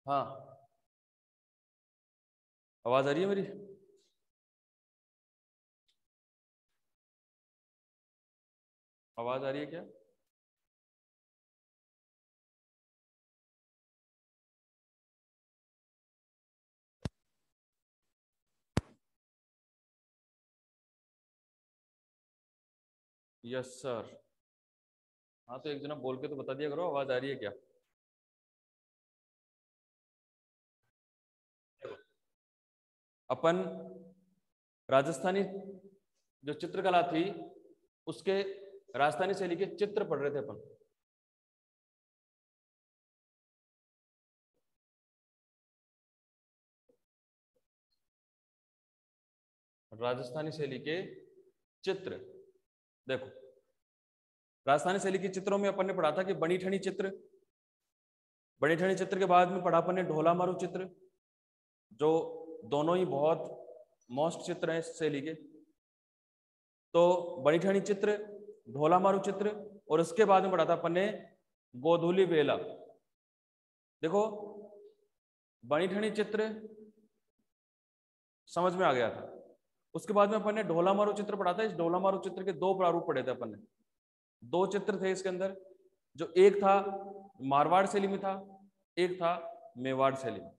हाँ, आवाज आ रही है मेरी? आवाज आ रही है क्या? Yes sir. हाँ तो एक जना बोल के तो बता दिया करो, आवाज आ रही है क्या? अपन राजस्थानी जो चित्रकला थी उसके राजस्थानी शैली के चित्र पढ़ रहे थे अपन। राजस्थानी शैली के चित्र देखो, राजस्थानी शैली के चित्रों में अपन ने पढ़ा था कि बनी ठनी चित्र, बनी ठनी चित्र के बाद में पढ़ा अपन ने ढोला मारू चित्र, जो दोनों ही बहुत मोस्ट चित्र हैं इस शैली के। तो बनी ठनी चित्र, ढोला मारू चित्र, और उसके बाद में पढ़ा था अपन ने गोधूली बेला। देखो बनी ठनी चित्र समझ में आ गया था। उसके बाद में अपन ने ढोला मारू चित्र पढ़ा था। इस ढोला मारू चित्र के दो प्रारूप पढ़े थे अपन ने। दो चित्र थे इसके अंदर, जो एक था मारवाड़ शैली में था, एक था मेवाड़ शैली में।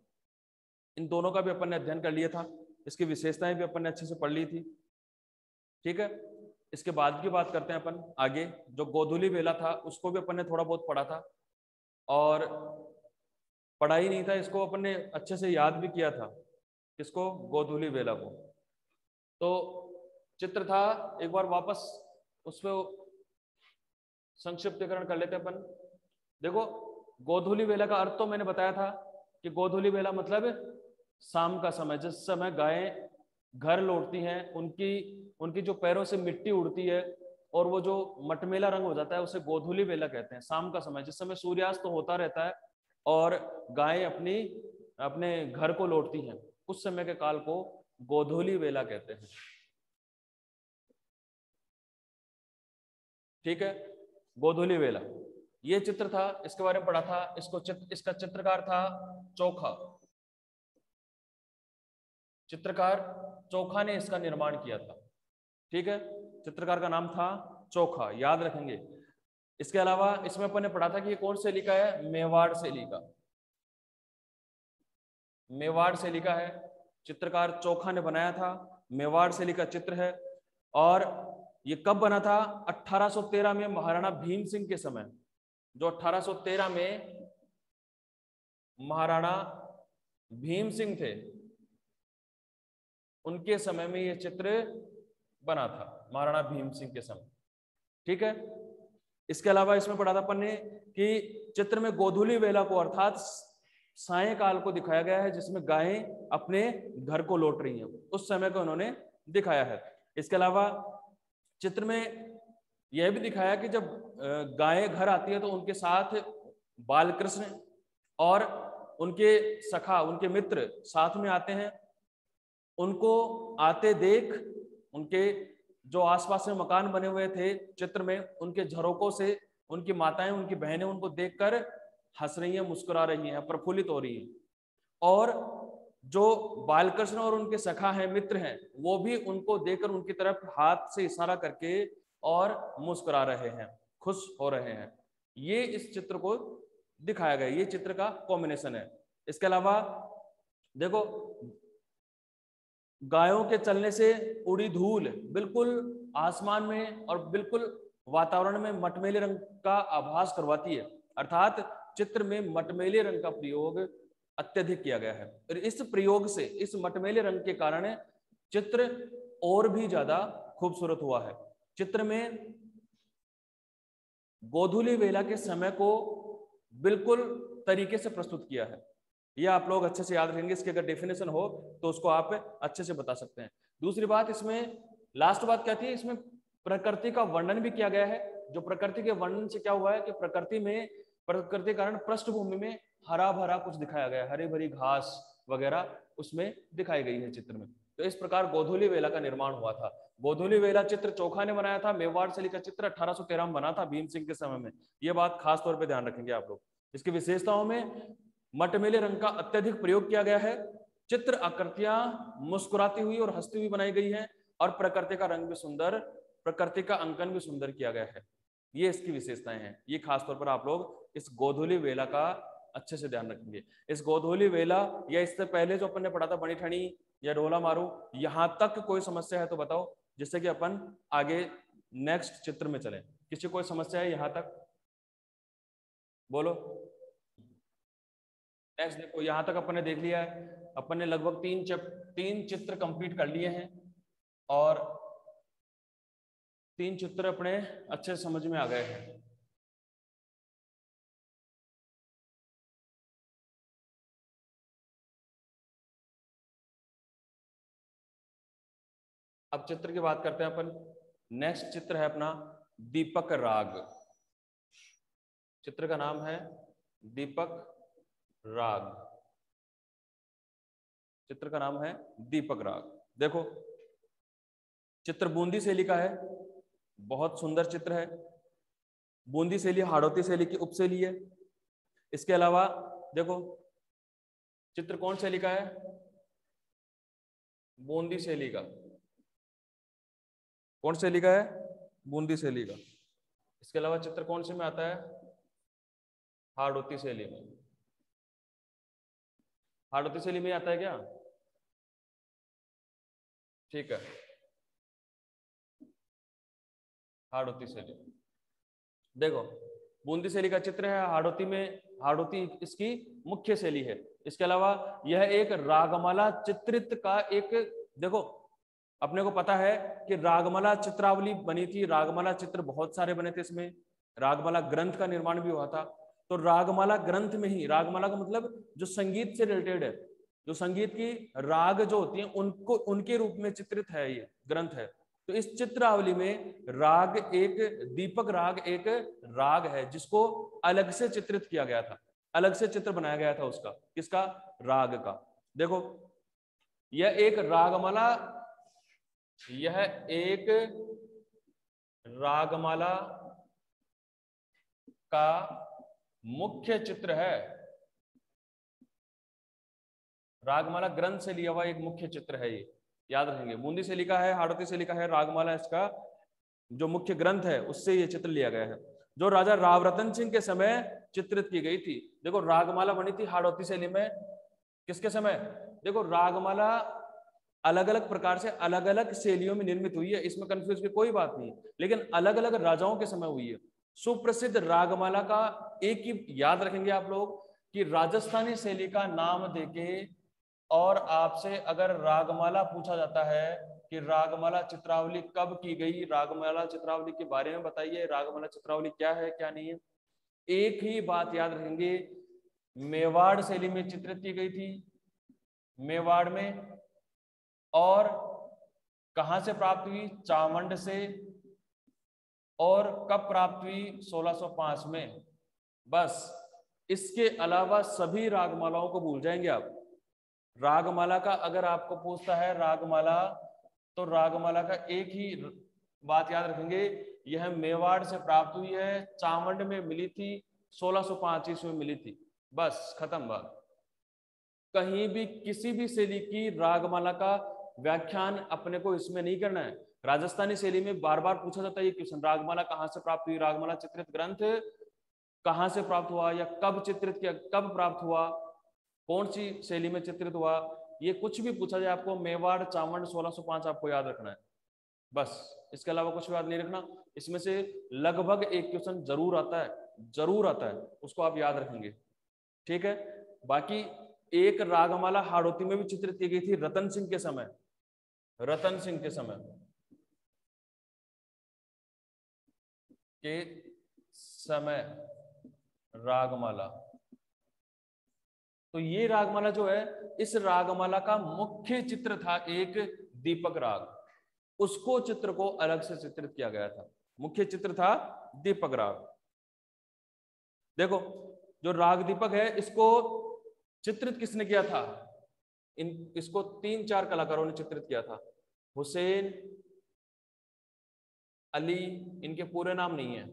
इन दोनों का भी अपन ने अध्ययन कर लिया था, इसकी विशेषताएं भी अपन ने अच्छे से पढ़ ली थी। ठीक है, इसके बाद की बात करते हैं अपन आगे। जो गोधूली बेला था उसको भी अपन ने थोड़ा बहुत पढ़ा था, और पढ़ा ही नहीं था, इसको अपन ने अच्छे से याद भी किया था। किसको? गोधूली बेला को। तो चित्र था, एक बार वापस उस पर संक्षिप्तीकरण कर लेते अपन। देखो गोधूली बेला का अर्थ तो मैंने बताया था कि गोधूली बेला मतलब शाम का समय, जिस समय गायें घर लौटती हैं, उनकी उनकी जो पैरों से मिट्टी उड़ती है और वो जो मटमेला रंग हो जाता है, उसे गोधूली बेला कहते हैं। शाम का समय, जिस समय सूर्यास्त तो होता रहता है और गायें अपने घर को लौटती हैं, उस समय के काल को गोधूली बेला कहते हैं। ठीक है, गोधूली बेला ये चित्र था, इसके बारे में पढ़ा था। इसका चित्रकार था चोखा। चित्रकार चोखा ने इसका निर्माण किया था। ठीक है, चित्रकार का नाम था चोखा, याद रखेंगे। इसके अलावा इसमें अपन ने पढ़ा था कि ये कौन शैली का है? मेवाड़ शैली का। मेवाड़ शैली का है, चित्रकार चोखा ने बनाया था, मेवाड़ शैली का चित्र है। और ये कब बना था? 1813 में, महाराणा भीम सिंह के समय। जो 1813 में महाराणा भीम सिंह थे, उनके समय में यह चित्र बना था, महाराणा भीम सिंह के समय। ठीक है, इसके अलावा इसमें पढ़ा था अपन ने कि चित्र में गोधूली बेला को अर्थात सायंकाल को दिखाया गया है, जिसमें गायें अपने घर को लौट रही हैं, उस समय को उन्होंने दिखाया है। इसके अलावा चित्र में यह भी दिखाया कि जब गायें घर आती है तो उनके साथ बालकृष्ण और उनके सखा, उनके मित्र साथ में आते हैं। उनको आते देख, उनके जो आसपास में मकान बने हुए थे चित्र में, उनके झरोकों से उनकी माताएं, उनकी बहनें उनको देखकर हंस रही हैं, मुस्कुरा रही हैं, प्रफुल्लित हो रही हैं। और जो बालकृष्ण और उनके सखा हैं, मित्र हैं, वो भी उनको देखकर उनकी तरफ हाथ से इशारा करके और मुस्कुरा रहे हैं, खुश हो रहे हैं। ये इस चित्र को दिखाया गया, ये चित्र का कॉम्बिनेशन है। इसके अलावा देखो, गायों के चलने से उड़ी धूल बिल्कुल आसमान में और बिल्कुल वातावरण में मटमैले रंग का आभास करवाती है, अर्थात चित्र में मटमैले रंग का प्रयोग अत्यधिक किया गया है। और इस प्रयोग से, इस मटमैले रंग के कारण चित्र और भी ज्यादा खूबसूरत हुआ है। चित्र में गोधूली बेला के समय को बिल्कुल तरीके से प्रस्तुत किया है। यह आप लोग अच्छे से याद रखेंगे, इसकी अगर डेफिनेशन हो तो उसको आप अच्छे से बता सकते हैं। दूसरी बात, इसमें लास्ट बात क्या थी, इसमें प्रकृति का वर्णन भी किया गया है। जो प्रकृति के वर्णन से क्या हुआ है कि प्रकृति के कारण पृष्ठभूमि में हरा भरा कुछ दिखाया गया है, हरी भरी घास वगैरह उसमें दिखाई गई है चित्र में। तो इस प्रकार गोधूली बेला का निर्माण हुआ था। गोधूली बेला चित्र चोखा ने बनाया था, मेवाड़ शैली का चित्र 1813 में बना था भीम सिंह के समय में। यह बात खास तौर पर ध्यान रखेंगे आप लोग। इसकी विशेषताओं में मटमैले रंग का अत्यधिक प्रयोग किया गया है, चित्र आकृतियां मुस्कुराती हुई और हंसती हुई बनाई गई है, और प्रकृति का रंग भी सुंदर, प्रकृति का अंकन भी सुंदर किया गया है। ये इसकी विशेषताएं हैं। ये खासतौर पर आप लोग इस गोधूली वेला का अच्छे से ध्यान रखेंगे। इस गोधूली वेला या इससे पहले जो अपन ने पढ़ा था बनी ठनी या ढोला मारू, यहां तक कोई समस्या है तो बताओ, जिससे कि अपन आगे नेक्स्ट चित्र में चले। किसी कोई समस्या है यहां तक? बोलो। नेक्स्ट देखो, यहां तक अपन ने देख लिया है। अपन ने लगभग तीन चित्र कंप्लीट कर लिए हैं और 3 चित्र अपने अच्छे समझ में आ गए हैं। अब चित्र की बात करते हैं अपन। नेक्स्ट चित्र है अपना दीपक राग। चित्र का नाम है दीपक राग। चित्र का नाम है दीपक राग। देखो, चित्र बूंदी शैली का है, बहुत सुंदर चित्र है। बूंदी शैली हाड़ौती शैली की उपशैली है। इसके अलावा देखो, चित्र कौन शैली का है? बूंदी शैली का। कौन शैली का है? बूंदी शैली का। इसके अलावा चित्र कौन से में आता है? हाड़ौती शैली में। हाड़ौती शैली में आता है क्या? ठीक है, हाड़ौती शैली। देखो, बूंदी शैली का चित्र है, हाड़ौती में, हाड़ौती इसकी मुख्य शैली है। इसके अलावा यह एक रागमाला चित्रित का एक, देखो अपने को पता है कि रागमाला चित्रावली बनी थी, रागमाला चित्र बहुत सारे बने थे, इसमें रागमाला ग्रंथ का निर्माण भी हुआ था। तो रागमाला ग्रंथ में ही, रागमाला का मतलब जो संगीत से रिलेटेड है, जो संगीत की राग जो होती है उनको, उनके रूप में चित्रित है ये ग्रंथ है। तो इस चित्रावली में राग एक, दीपक राग एक राग है जिसको अलग से चित्रित किया गया था, अलग से चित्र बनाया गया था उसका। किसका? राग का। देखो, यह एक रागमाला, यह एक रागमाला का मुख्य चित्र है। रागमाला ग्रंथ से लिया हुआ एक मुख्य चित्र है ये, याद रखेंगे। बूंदी से लिखा है, हाड़ौती से लिखा है, रागमाला इसका जो मुख्य ग्रंथ है उससे ये चित्र लिया गया है, जो राजा रावरतन सिंह के समय चित्रित की गई थी। देखो, रागमाला बनी थी हाड़ौती शैली में, किसके समय? देखो, रागमाला अलग अलग प्रकार से अलग अलग शैलियों में निर्मित हुई है, इसमें कंफ्यूज की कोई बात नहीं, लेकिन अलग अलग राजाओं के समय हुई है। सुप्रसिद्ध रागमाला का एक ही याद रखेंगे आप लोग कि राजस्थानी शैली का नाम देके, और आपसे अगर रागमाला पूछा जाता है कि रागमाला चित्रावली कब की गई, रागमाला चित्रावली के बारे में बताइए, रागमाला चित्रावली क्या है क्या नहीं है, एक ही बात याद रखेंगे, मेवाड़ शैली में चित्रित की गई थी, मेवाड़ में। और कहां से प्राप्त हुई? चावंड से। और कब प्राप्त हुई? 1605 में। बस, इसके अलावा सभी रागमालाओं को भूल जाएंगे आप। रागमाला का अगर आपको पूछता है रागमाला, तो रागमाला का एक ही बात याद रखेंगे, यह मेवाड़ से प्राप्त हुई है, चावंड में मिली थी, 1605 ईस्वी में मिली थी। बस, खत्म बात। कहीं भी किसी भी शैली की रागमाला का व्याख्यान अपने को इसमें नहीं करना है। राजस्थानी शैली में बार बार पूछा जाता है ये क्वेश्चन, रागमाला कहां से प्राप्त हुई, रागमाला चित्रित ग्रंथ कहां से प्राप्त हुआ, या कब चित्रित किया, कब प्राप्त हुआ, कौन सी शैली में चित्रित हुआ, ये कुछ भी पूछा जाए आपको, मेवाड़ चावंड 1605 आपको याद रखना है बस। इसके अलावा कुछ याद नहीं रखना। इसमें से लगभग एक क्वेश्चन जरूर आता है, जरूर आता है, उसको आप याद रखेंगे, ठीक है। बाकी एक रागमाला हाड़ौती में भी चित्रित की गई थी रतन सिंह के समय, रतन सिंह के समय के समय रागमाला। तो ये रागमाला जो है, इस रागमाला का मुख्य चित्र था एक दीपक राग, उसको चित्र को अलग से चित्रित किया गया था, मुख्य चित्र था दीपक राग। देखो, जो राग दीपक है इसको चित्रित किसने किया था? इसको 3-4 कलाकारों ने चित्रित किया था। हुसैन अली, इनके पूरे नाम नहीं है,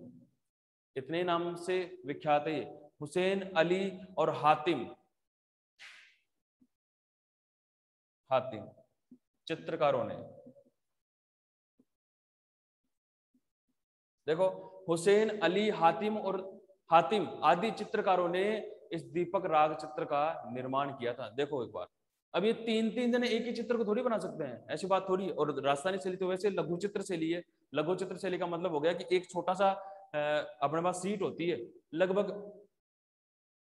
इतने नाम से विख्यात है। हुसैन अली और हातिम, हातिम चित्रकारों ने, देखो हुसैन, अली, हातिम आदि चित्रकारों ने इस दीपक राग चित्र का निर्माण किया था। देखो एक बार, अब ये तीन तीन जने एक ही चित्र को थोड़ी बना सकते हैं, ऐसी बात थोड़ी। और राजस्थानी शैली तो वैसे लघु चित्र शैली है। लघु चित्र शैली का मतलब हो गया कि एक छोटा सा अपने पास सीट होती है,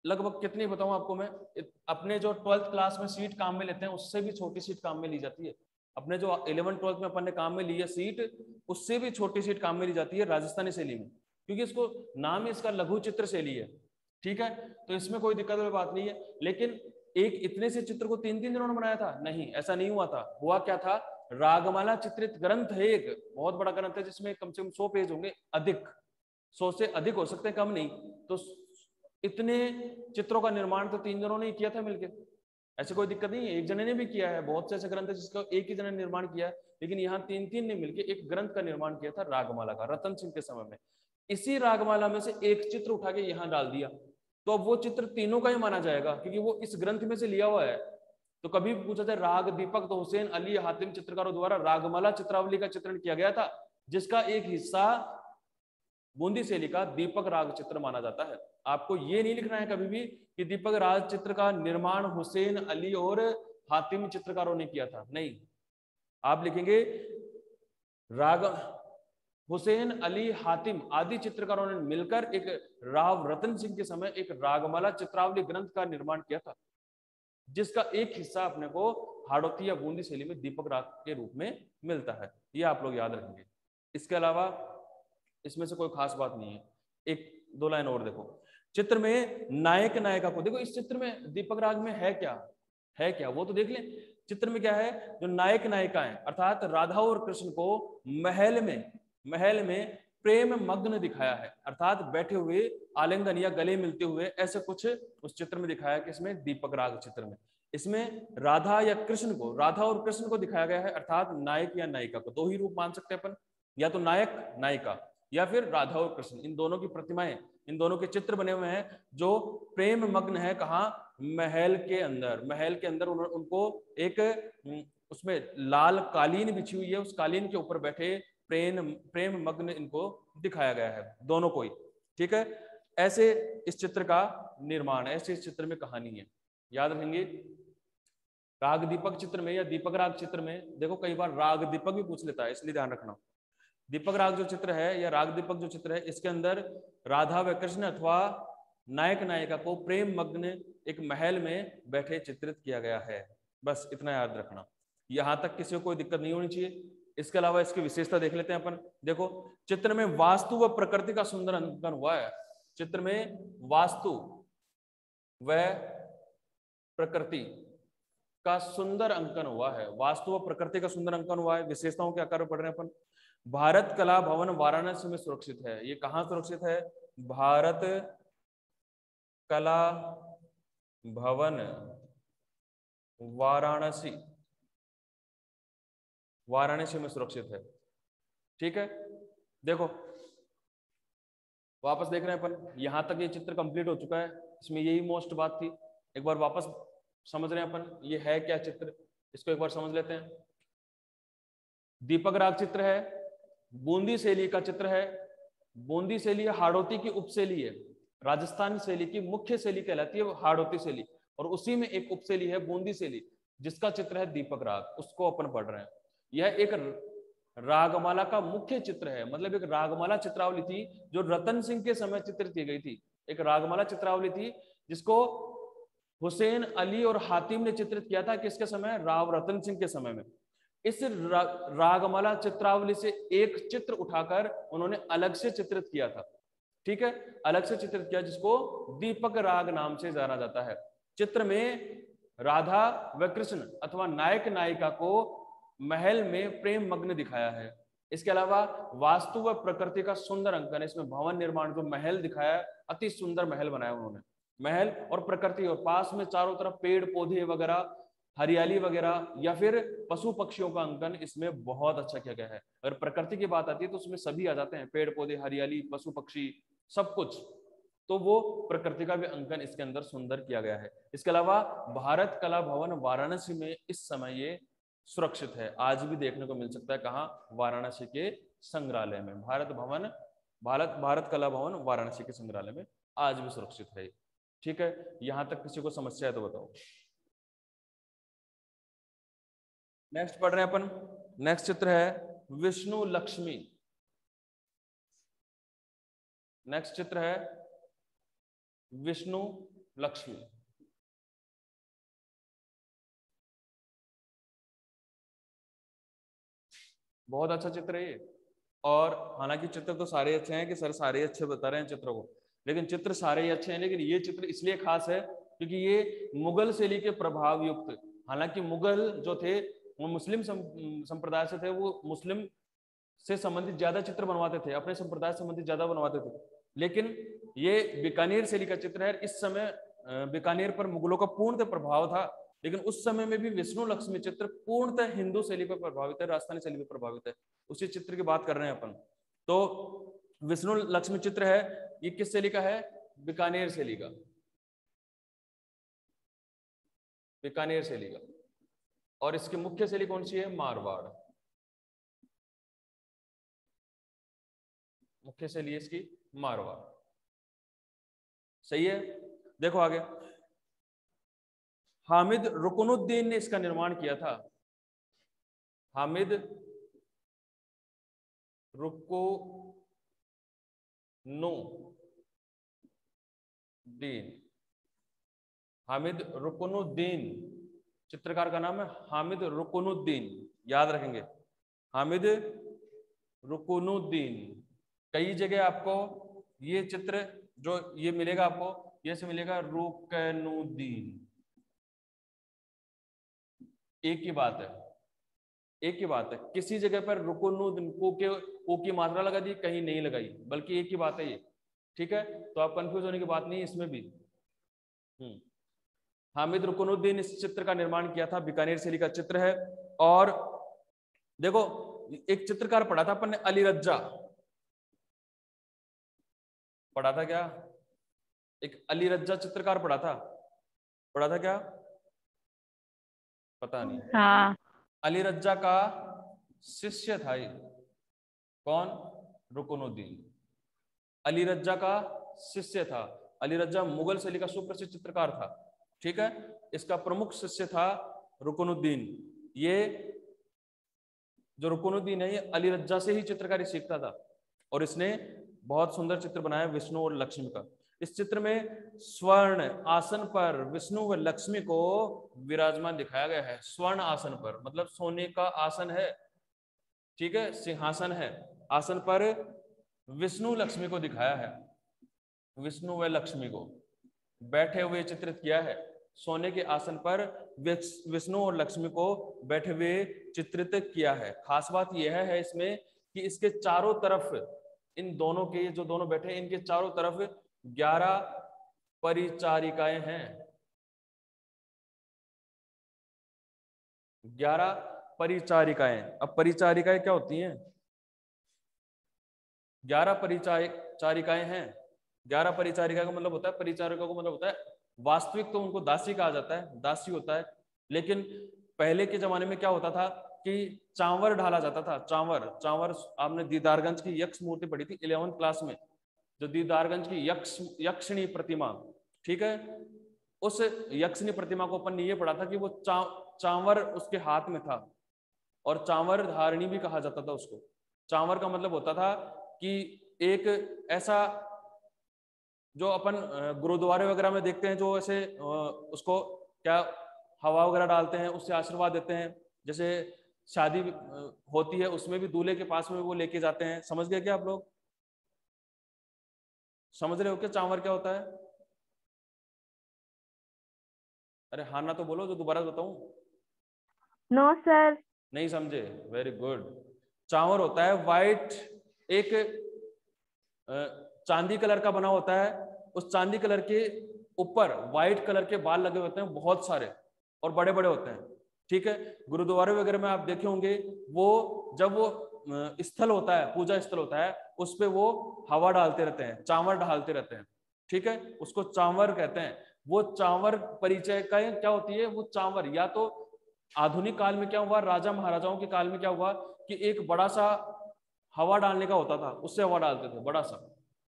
लगभग कितनी बताऊं आपको मैं, अपने जो 12th क्लास में सीट काम में लेते हैं उससे भी छोटी सीट काम में ली जाती है। अपने जो 11th 12th में अपन ने काम में ली है सीट, उससे भी छोटी सीट काम में ली जाती है राजस्थानी शैली में, क्योंकि इसको नाम ही इसका लघु चित्र शैली है। ठीक है, तो इसमें कोई दिक्कत वाली बात नहीं है। लेकिन एक इतने से चित्र को तीन तीन जनों ने बनाया था? नहीं, ऐसा नहीं हुआ था। हुआ क्या था, रागमाला चित्रित ग्रंथ है, एक बहुत बड़ा ग्रंथ है जिसमें कम से कम 100 पेज होंगे, अधिक 100 से अधिक हो सकते हैं, कम नहीं। तो इतने चित्रों का निर्माण तो तीन जनों ने ही किया था मिलकर, ऐसे कोई दिक्कत नहीं है। एक जने ने भी किया है, बहुत से ऐसे ग्रंथ है जिसका एक ही जने ने निर्माण किया है, लेकिन यहाँ तीन तीन ने मिलकर एक ग्रंथ का निर्माण किया था रागमाला का, रतन सिंह के समय में। इसी रागमाला में से एक चित्र उठा के यहाँ डाल दिया, तो अब वो चित्र तीनों का ही माना जाएगा, क्योंकि वो इस ग्रंथ में से लिया हुआ है। तो कभी भी पूछा जाए राग दीपक, तो हुसैन, अली, हातिम चित्रकारों द्वारा रागमाला चित्रावली का चित्रण किया गया था, जिसका एक हिस्सा बूंदी शैली का दीपक राग चित्र माना जाता है। आपको ये नहीं लिखना है कभी भी कि दीपक राग चित्र का निर्माण हुसैन, अली और हातिम चित्रकारों ने किया था, नहीं। आप लिखेंगे राग हुसैन, अली, हातिम आदि चित्रकारों ने मिलकर एक राव रतन सिंह के समय एक रागमाला चित्रावली ग्रंथ का निर्माण किया था, जिसका एक हिस्सा अपने को हाड़ौती या बूंदी शैली में दीपक राग के रूप में मिलता है। ये आप लोग याद रखेंगे। इसके अलावा इसमें से कोई खास बात नहीं है। एक दो लाइन और देखो, चित्र में नायक नायिका को देखो। इस चित्र में दीपक राग में है क्या वो तो देख लें। चित्र में क्या है, जो नायक नायिकाएं अर्थात राधा और कृष्ण को महल में प्रेम मग्न दिखाया है, अर्थात बैठे हुए आलिंगन या गले मिलते हुए, ऐसे कुछ उस चित्र में दिखाया है। किसमें, दीपक राग चित्र में। इसमें राधा और कृष्ण को दिखाया गया है, अर्थात नायक या नायिका को। दो ही रूप मान सकते हैं अपन, या तो नायक नायिका या फिर राधा और कृष्ण। इन दोनों की प्रतिमाएं, इन दोनों के चित्र बने हुए हैं, जो प्रेम मग्न है। कहाँ, महल के अंदर उनको एक उसमें लाल कालीन बिछी हुई है, उस कालीन के ऊपर बैठे प्रेम मग्न इनको दिखाया गया है, दोनों को ही। ठीक है, ऐसे इस चित्र का निर्माण है, ऐसे इस चित्र में कहानी है, याद रखेंगे। राग दीपक चित्र में या दीपक राग चित्र में देखो, कई बार राग दीपक भी पूछ लेता है, इसलिए ध्यान रखना। दीपक राग जो चित्र है या राग दीपक जो चित्र है, इसके अंदर राधा व कृष्ण अथवा नायक नायिका को प्रेम मग्न एक महल में बैठे चित्रित किया गया है। बस इतना याद रखना, यहां तक किसी को कोई दिक्कत नहीं होनी चाहिए। इसके अलावा इसकी विशेषता देख लेते हैं अपन। देखो, चित्र में वास्तु व प्रकृति का सुंदर अंकन हुआ है। चित्र में वास्तु व प्रकृति का सुंदर अंकन हुआ है, वास्तु व प्रकृति का सुंदर अंकन हुआ है। विशेषताओं के आकार में पढ़ रहे हैं अपन। भारत कला भवन वाराणसी में सुरक्षित है। ये कहाँ सुरक्षित है, भारत कला भवन वाराणसी में सुरक्षित है। ठीक है, देखो वापस देख रहे हैं अपन, यहां तक ये चित्र कंप्लीट हो चुका है। इसमें यही मोस्ट बात थी। एक बार वापस समझ रहे हैं अपन, ये है क्या चित्र, इसको एक बार समझ लेते हैं। दीपक राग चित्र है, बूंदी शैली का चित्र है। बूंदी शैली हाड़ौती की उपशैली है। राजस्थान शैली की मुख्य शैली कहलाती है हाड़ौती शैली, और उसी में एक उपशैली है बूंदी शैली, जिसका चित्र है दीपक राग, उसको अपन पढ़ रहे हैं। यह एक रागमाला का मुख्य चित्र है, मतलब एक रागमाला चित्रावली थी जो रतन सिंह के समय चित्रित की गई थी। एक रागमाला चित्रावली थी जिसको हुसैन, अली और हातिम ने चित्रित किया था। किसके समय, राव रतन सिंह के समय में। इस रागमाला चित्रावली से एक चित्र उठाकर उन्होंने अलग से चित्रित किया था। ठीक है, अलग से चित्रित किया, जिसको दीपक राग नाम से जाना जाता है। चित्र में राधा व कृष्ण अथवा नायक नायिका को महल में प्रेम मग्न दिखाया है। इसके अलावा वास्तु व प्रकृति का सुंदर अंकन, इसमें भवन निर्माण, जो महल दिखाया है, अति सुंदर महल बनाया उन्होंने। महल और प्रकृति, और पास में चारों तरफ पेड़ पौधे वगैरह, हरियाली वगैरह, या फिर पशु पक्षियों का अंकन इसमें बहुत अच्छा किया गया है। अगर प्रकृति की बात आती है तो उसमें सभी आ जाते हैं, पेड़ पौधे, हरियाली, पशु पक्षी, सब कुछ। तो वो प्रकृति का भी अंकन इसके अंदर सुंदर किया गया है। इसके अलावा भारत कला भवन वाराणसी में इस समय ये सुरक्षित है, आज भी देखने को मिल सकता है। कहाँ? वाराणसी के संग्रहालय में। भारत कला भवन वाराणसी के संग्रहालय में आज भी सुरक्षित है। ठीक है, यहां तक किसी को समस्या है तो बताओ। नेक्स्ट पढ़ रहे हैं अपन। नेक्स्ट चित्र है विष्णु लक्ष्मी। नेक्स्ट चित्र है विष्णु लक्ष्मी। बहुत अच्छा चित्र है ये। और हालांकि चित्र तो सारे अच्छे हैं कि सर सारे अच्छे बता रहे हैं चित्रों को, लेकिन चित्र सारे ही अच्छे हैं, लेकिन ये चित्र इसलिए खास है क्योंकि ये मुगल शैली के प्रभाव युक्त, हालांकि मुगल जो थे वो मुस्लिम संप्रदाय से थे, वो मुस्लिम से संबंधित ज्यादा चित्र बनवाते थे, अपने संप्रदाय से संबंधित ज्यादा बनवाते थे, लेकिन ये बीकानेर शैली का चित्र है। इस समय बीकानेर पर मुगलों का पूर्णतः प्रभाव था, लेकिन उस समय में भी विष्णु लक्ष्मी चित्र पूर्णतः हिंदू शैली पर प्रभावित है, राजस्थानी शैली पर प्रभावित है। उसी चित्र की बात कर रहे हैं अपन। तो विष्णु लक्ष्मी चित्र है, ये किस शैली का है? बीकानेर शैली का, बीकानेर शैली का। और इसकी मुख्य शैली कौन सी है? मारवाड़। मुख्य शैली है इसकी मारवाड़। सही है। देखो आगे, हामिद रुकनुद्दीन ने इसका निर्माण किया था। हामिद रुकनुद्दीन, हामिद रुकनुद्दीन, चित्रकार का नाम है हामिद रुकनुद्दीन, याद रखेंगे, हामिद रुकनुद्दीन। कई जगह आपको ये चित्र जो ये मिलेगा, आपको ये से मिलेगा रुकनुद्दीन। एक ही बात है, एक ही बात है। किसी जगह पर रुकनुद्दीन को की मात्रा लगा दी, कहीं नहीं लगाई, बल्कि एक ही बात है ये। ठीक है, तो आप कंफ्यूज होने की बात नहीं है इसमें भी। हामिद रुकनुद्दीन इस चित्र का निर्माण किया था, बीकानेर शैली का चित्र है। और देखो, एक चित्रकार पढ़ा था अपन ने, अली रज्जा पढ़ा था क्या? एक अली रज्जा चित्रकार पढ़ा था क्या? पता नहीं। हाँ। अली रज्जा का शिष्य था ये। कौन? रुकनुद्दीन अली रज्जा का शिष्य था। अली रज्जा मुगल शैली का सुप्रसिद्ध चित्रकार था। ठीक है, इसका प्रमुख शिष्य था रुकनुद्दीन। ये जो रुकनुद्दीन है, ये अली रज्जा से ही चित्रकारी सीखता था, और इसने बहुत सुंदर चित्र बनाया विष्णु और लक्ष्मी का। इस चित्र में स्वर्ण आसन पर विष्णु व लक्ष्मी को विराजमान दिखाया गया है। स्वर्ण आसन पर मतलब सोने का आसन है, ठीक है, सिंहासन है, आसन पर विष्णु लक्ष्मी को दिखाया है। विष्णु व लक्ष्मी को बैठे हुए चित्रित किया है। सोने के आसन पर विष्णु और लक्ष्मी को बैठे हुए चित्रित किया है। खास बात यह है इसमें कि इसके चारों तरफ, इन दोनों के जो दोनों बैठे हैं, इनके चारों तरफ 11 परिचारिकाएं हैं। 11 परिचारिकाएं। अब परिचारिकाएं क्या होती हैं? 11 परिचारिकाएं हैं। 11 परिचारिका का मतलब होता है, परिचारिका को मतलब होता है, वास्तविक तो उनको दासी कहा जाता है, दासी होता है, लेकिन पहले के जमाने में क्या होता था कि चांवर ढाला जाता था। चांवर आपने दीदारगंज की यक्ष मूर्ति पढ़ी थी 11th क्लास में, जो दीदारगंज की यक्षिणी प्रतिमा, ठीक है, उस यक्षिणी प्रतिमा को अपन ने ये पढ़ा था कि वो चांवर उसके हाथ में था, और चांवर धारणी भी कहा जाता था उसको। चांवर का मतलब होता था कि एक ऐसा, जो अपन गुरुद्वारे वगैरह में देखते हैं, जो ऐसे उसको क्या हवा वगैरह डालते हैं, उससे आशीर्वाद देते हैं, जैसे शादी होती है उसमें भी दूल्हे के पास में वो लेके जाते हैं। समझ गए क्या आप लोग? समझ रहे हो क्या चांवर क्या होता है? अरे हाँ ना तो बोलो, जो दोबारा बताऊं। No sir. नहीं समझे? Very good. चांवर होता है वाइट, एक चांदी कलर का बना होता है, उस चांदी कलर के ऊपर व्हाइट कलर के बाल लगे होते हैं बहुत सारे, और बड़े बड़े होते हैं। ठीक है, गुरुद्वारे वगैरह में आप देखे होंगे, वो जब वो स्थल होता है, पूजा स्थल होता है, उस पे वो हवा डालते रहते हैं, चांवर डालते रहते हैं। ठीक है, उसको चांवर कहते हैं। वो चांवर परिचय का क्या होती है, वो चांवर या तो आधुनिक काल में क्या हुआ, राजा महाराजाओं के काल में क्या हुआ कि एक बड़ा सा हवा डालने का होता था, उससे हवा डालते थे बड़ा सा,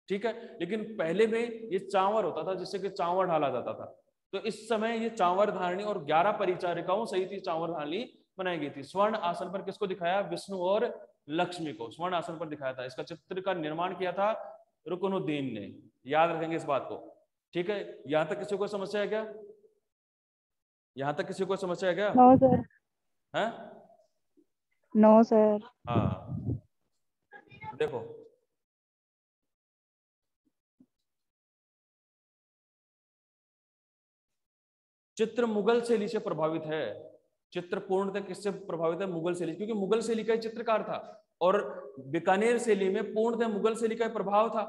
ठीक है। लेकिन पहले में ये चांवर होता था जिससे कि चांवर ढाला जाता था। तो इस समय ये चांवर धारणी और 11 परिचारिकाओं सहित ये चांवर धारणी बनाई गई थी। स्वर्ण आसन पर किसको दिखाया, विष्णु और लक्ष्मी को स्वर्ण आसन पर दिखाया था। इसका चित्र का निर्माण किया था रुकनुद्दीन ने, याद रखेंगे इस बात को, ठीक है। यहां तक किसी को समस्या है क्या, यहां तक किसी को समस्या है क्या? No sir. है? No sir. हाँ देखो, चित्र मुगल शैली से प्रभावित है। चित्र पूर्णतः किससे प्रभावित है, मुगल शैली, क्योंकि मुगल शैली का चित्रकार था और बीकानेर शैली में पूर्णतः मुगल शैली का प्रभाव था।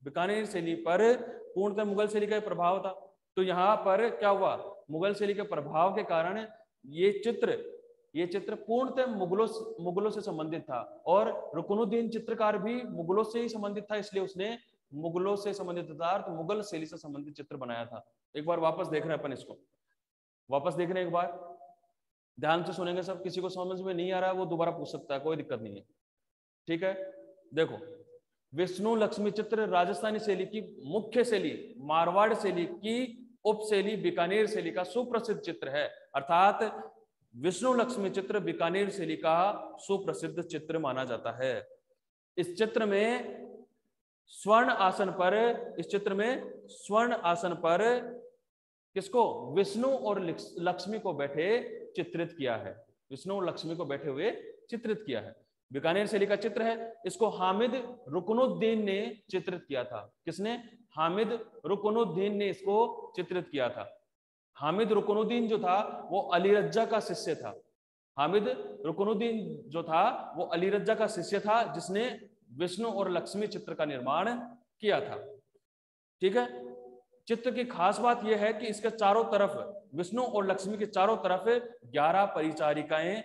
बीकानेर शैली पर पूर्णतः मुगल शैली का प्रभाव था। तो यहाँ पर क्या हुआ, मुगल शैली के प्रभाव के कारण ये चित्र पूर्णतः मुगलों से संबंधित था। और रुकनुद्दीन चित्रकार भी मुगलों से ही संबंधित था, इसलिए उसने मुगलों से संबंधित तो मुगल शैली से संबंधित चित्र बनाया था। एक बार वापस देख रहे हैं अपन इसको, वापस देख रहे हैं एक बार, ध्यान से सुनेंगे सब। किसी को समझ में नहीं आ रहा है वो दोबारा पूछ सकता है, कोई दिक्कत नहीं है, ठीक है। देखो, विष्णु लक्ष्मी चित्र राजस्थानी शैली की मुख्य शैली, मारवाड़ शैली की उपशैली बीकानेर शैली का सुप्रसिद्ध चित्र है। अर्थात विष्णु लक्ष्मी चित्र बीकानेर शैली का सुप्रसिद्ध चित्र माना जाता है। इस चित्र में स्वर्ण आसन पर किसको, विष्णु और लक्ष्मी को बैठे चित्रित किया है, विष्णु और लक्ष्मी को बैठे हुए चित्रित किया है। बीकानेर शैली का चित्र है, इसको हामिद रुकनुद्दीन ने चित्रित किया था। किसने, हामिद रुकनुद्दीन ने इसको चित्रित किया था। हामिद रुकनुद्दीन जो था वो अली रज्जा का शिष्य था। हामिद रुकनुद्दीन जो था वो अली रज्जा का शिष्य था, जिसने विष्णु और लक्ष्मी चित्र का निर्माण किया था, ठीक है। चित्र की खास बात यह है कि इसके चारों तरफ, विष्णु और लक्ष्मी के चारों तरफ 11 परिचारिकाएं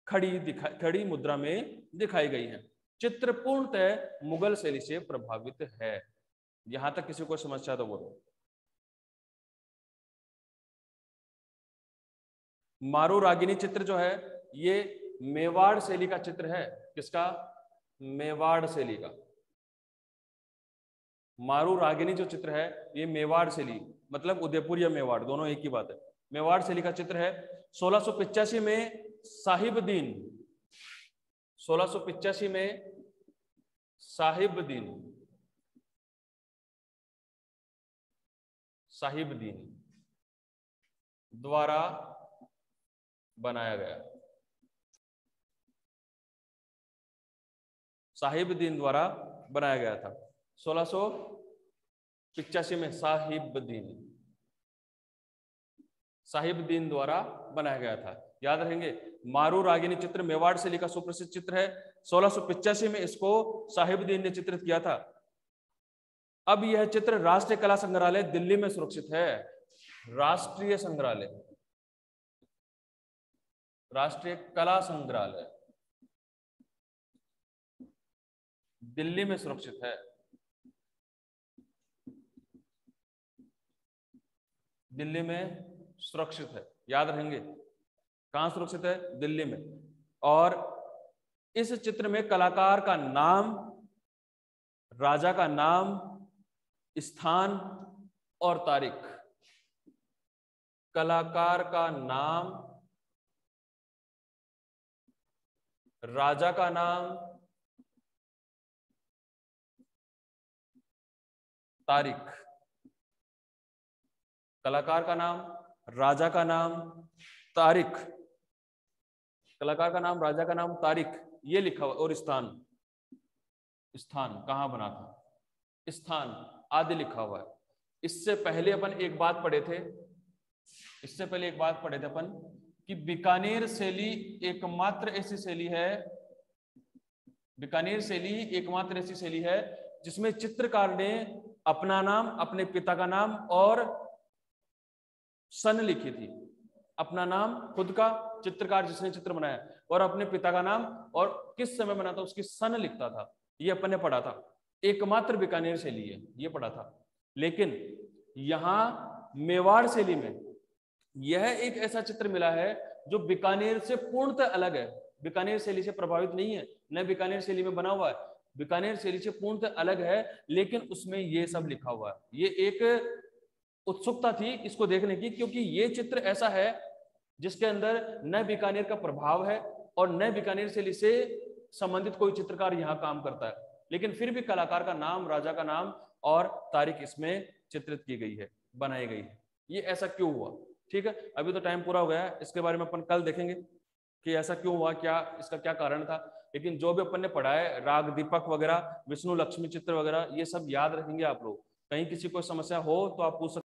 खड़ी मुद्रा में दिखाई गई हैं। चित्र पूर्णतः मुगल शैली से प्रभावित है। यहां तक किसी को समस्या तो बोलो। मारू रागिनी चित्र जो है ये मेवाड़ शैली का चित्र है। किसका, मेवाड़ शैली का। मारू रागिनी जो चित्र है ये मेवाड़ शैली, मतलब उदयपुर या मेवाड़ दोनों एक ही बात है। मेवाड़ शैली का चित्र है। 1685 में साहिबदीन, 1685 में साहिबदीन द्वारा बनाया गया, साहिबदीन द्वारा बनाया गया था। 1685 में साहिबदीन द्वारा बनाया गया था, याद रहेंगे। मारू रागिनी चित्र मेवाड़ शैली का सुप्रसिद्ध चित्र है। 1685 में इसको साहिबदीन ने चित्रित किया था। अब यह चित्र राष्ट्रीय कला संग्रहालय दिल्ली में सुरक्षित है। राष्ट्रीय कला संग्रहालय दिल्ली में सुरक्षित है। दिल्ली में सुरक्षित है, याद रहेंगे। कहां सुरक्षित है, दिल्ली में। और इस चित्र में कलाकार का नाम, राजा का नाम, स्थान और तारीख, कलाकार का नाम, राजा का नाम, तारीख, कलाकार का नाम, राजा का नाम, तारीख, कलाकार का नाम, राजा का नाम, तारीख, ये लिखा हुआ, और स्थान कहां बना था, स्थान आदि लिखा हुआ है। इससे पहले अपन एक बात पढ़े थे, अपन कि बीकानेर शैली एकमात्र ऐसी शैली है जिसमें चित्रकार ने अपना नाम, अपने पिता का नाम और सन लिखी थी। अपना नाम खुद का, चित्रकार जिसने चित्र बनाया, और अपने पिता का नाम और किस समय बना था उसकी सन लिखता था। ये अपन ने पढ़ा था, एकमात्र बीकानेर शैली है, ये पढ़ा था। लेकिन यहाँ मेवाड़ शैली में यह एक ऐसा चित्र मिला है जो बीकानेर से पूर्णतः अलग है, बीकानेर शैली से प्रभावित नहीं है, न बीकानेर शैली में बना हुआ है, बीकानेर शैली से पूर्णतः अलग है, लेकिन उसमें ये सब लिखा हुआ है। ये एक उत्सुकता थी इसको देखने की, क्योंकि ये चित्र ऐसा है जिसके अंदर न बीकानेर का प्रभाव है और न बीकानेर शैली से संबंधित कोई चित्रकार यहाँ काम करता है, लेकिन फिर भी कलाकार का नाम, राजा का नाम और तारीख इसमें चित्रित की गई है, बनाई गई है। ये ऐसा क्यों हुआ? ठीक है, अभी तो टाइम पूरा हो गया है, इसके बारे में अपन कल देखेंगे कि ऐसा क्यों हुआ, क्या इसका क्या कारण था। लेकिन जो भी अपन ने पढ़ा है, राग दीपक वगैरह, विष्णु लक्ष्मी चित्र वगैरह, ये सब याद रखेंगे आप लोग। कहीं किसी को समस्या हो तो आप पूछ सकते